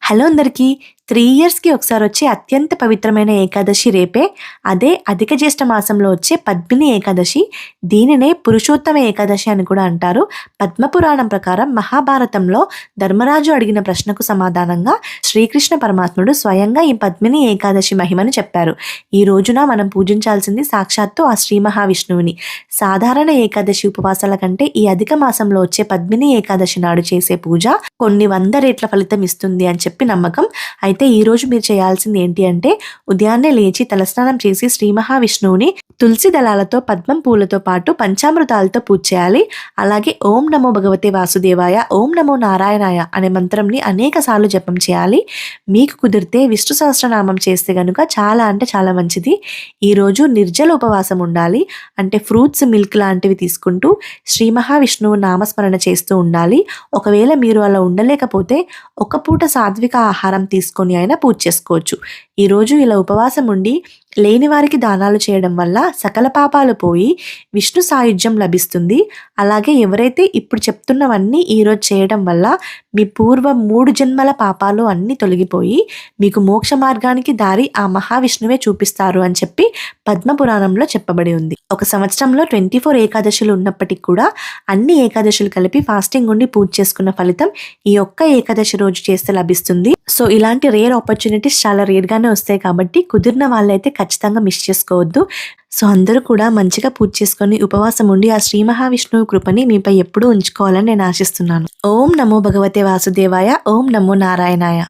Hello అందరికీ 3 ఇయర్స్‌కి ఒకసారి వచ్చే అత్యంత పవిత్రమైన ఏకాదశి రేపే. అదే అధిక జ్యేష్ఠ మాసంలో వచ్చే పద్మిని ఏకాదశి. దీనినే పురుషోత్తమ ఏకాదశి అని కూడా అంటారు. పద్మపురాణం ప్రకారం మహాభారతంలో ధర్మరాజు అడిగిన ప్రశ్నకు సమాధానంగా శ్రీకృష్ణ పరమాత్ముడు స్వయంగా ఈ పద్మిని ఏకాదశి మహిమను చెప్పారు. ఈ రోజున మనం పూజించాల్సింది సాక్షాత్తు ఆ శ్రీ మహావిష్ణువుని. సాధారణ ఏకాదశి ఉపవాసాల కంటే ఈ అధిక మాసంలో వచ్చే పద్మిని ఏకాదశి నాడు చేసే పూజ కొన్ని 100 రెట్ల ఫలితం ఇస్తుంది అని చెప్పి నమ్మకం. అయితే ఈరోజు మీరు చేయాల్సింది ఏంటి అంటే ఉదయాన్నే లేచి తలస్నానం చేసి శ్రీ మహావిష్ణువుని తులసి దళాలతో పద్మం పూలతో పాటు పంచామృతాలతో పూజ చేయాలి. అలాగే ఓం నమో భగవతే వాసుదేవాయ, ఓం నమో నారాయణాయ అనే మంత్రంని అనేక సార్లు జపం చేయాలి. మీకు కుదిరితే విష్ణు సహస్రనామం చేస్తే గనుక చాలా అంటే చాలా మంచిది. ఈరోజు నిర్జల ఉపవాసం ఉండాలి. అంటే ఫ్రూట్స్, మిల్క్ లాంటివి తీసుకుంటూ శ్రీ మహావిష్ణువు నామస్మరణ చేస్తూ ఉండాలి. ఒకవేళ మీరు అలా ఉండలేకపోతే ఒక పూట సాత్విక ఆహారం తీసుకొని అయినా పూజ చేసుకోవచ్చు. ఈరోజు ఇలా ఉపవాసం ఉండి లేని వారికి దానాలు చేయడం వల్ల సకల పాపాలు పోయి విష్ణు సాయుధ్యం లభిస్తుంది. అలాగే ఎవరైతే ఇప్పుడు చెప్తున్నవన్నీ ఈరోజు చేయడం వల్ల మీ పూర్వం 3 జన్మల పాపాలు అన్నీ తొలగిపోయి మీకు మోక్ష మార్గానికి దారి ఆ మహావిష్ణువే చూపిస్తారు అని చెప్పి పద్మపురాణంలో చెప్పబడి ఉంది. ఒక సంవత్సరంలో 24 ఏకాదశులు ఉన్నప్పటికీ కూడా అన్ని ఏకాదశులు కలిపి ఫాస్టింగ్ ఉండి పూజ చేసుకున్న ఫలితం ఈ ఒక్క ఏకాదశి రోజు చేస్తే లభిస్తుంది. సో ఇలాంటి రేర్ ఆపర్చునిటీస్ చాలా రేర్గానే వస్తాయి కాబట్టి కుదిరిన వాళ్ళైతే ఖచ్చితంగా మిస్ చేసుకోవద్దు. సో అందరూ కూడా మంచిగా పూజ చేసుకొని ఉపవాసం ఉండి ఆ శ్రీ మహావిష్ణువు కృపని మీపై ఎప్పుడూ ఉంచుకోవాలని నేను ఆశిస్తున్నాను. ఓం నమో భగవతే వాసుదేవాయ, ఓం నమో నారాయణాయ.